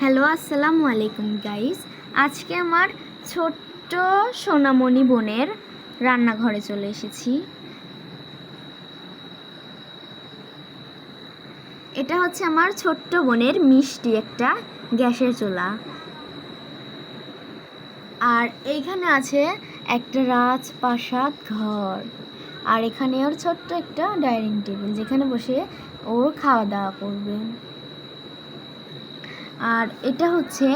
Hello, আসসালামু আলাইকুম guys. আজকে আমার ছোট্ট সোনামণি বোনের রান্নাঘরে চলে এসেছি। এটা হচ্ছে আমার ছোট্ট বোনের মিষ্টি একটা গ্যাসের চুলা। আর এইখানে আছে একটা রাজপ্রাসাদ ঘর। আর এখানে ওর ছোট্ট একটা ডাইনিং টেবিল, যেখানে বসে ওর খাওয়া দাওয়া করবে। আর এটা হচ্ছে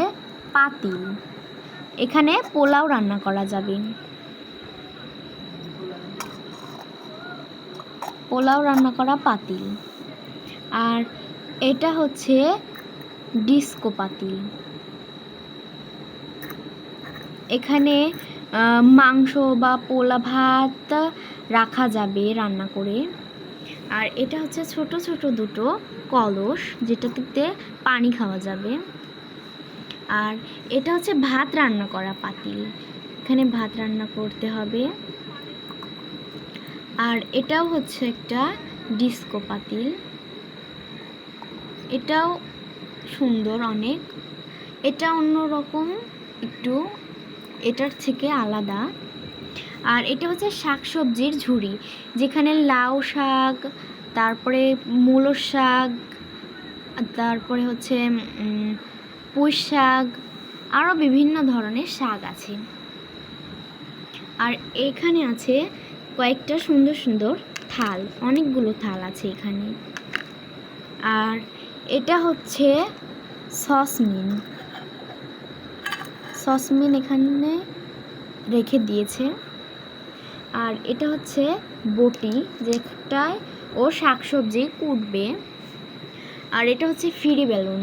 পাতিল, এখানে পোলাও রান্না করা যাবে। পোলাও রান্না করা পাতিল। আর এটা হচ্ছে ডিস্কো পাতিল, এখানে মাংস বা পোলা ভাত রাখা যাবে রান্না করে। আর এটা হচ্ছে ছোট ছোট দুটো কলস, যেটাতে পানি খাওয়া যাবে। আর এটা হচ্ছে ভাত রান্না করা পাতিল, এখানে ভাত রান্না করতে হবে। আর এটাও হচ্ছে একটা ডিস্কো পাতিল, এটাও সুন্দর অনেক, এটা অন্যরকম একটু, এটার থেকে আলাদা। আর এটা হচ্ছে শাকসবজির ঝুড়ি, যেখানে লাউ শাক, তারপরে মূলো শাক, তারপরে হচ্ছে পুঁই শাক, আরও বিভিন্ন ধরনের শাক আছে। আর এখানে আছে কয়েকটা সুন্দর সুন্দর থাল, অনেকগুলো থাল আছে এখানে। আর এটা হচ্ছে সসমিন এখানে রেখে দিয়েছে। আর এটা হচ্ছে বটি, যেটায় ও শাকসবজি কুটবে। আর এটা হচ্ছে ফ্রি বেলুন,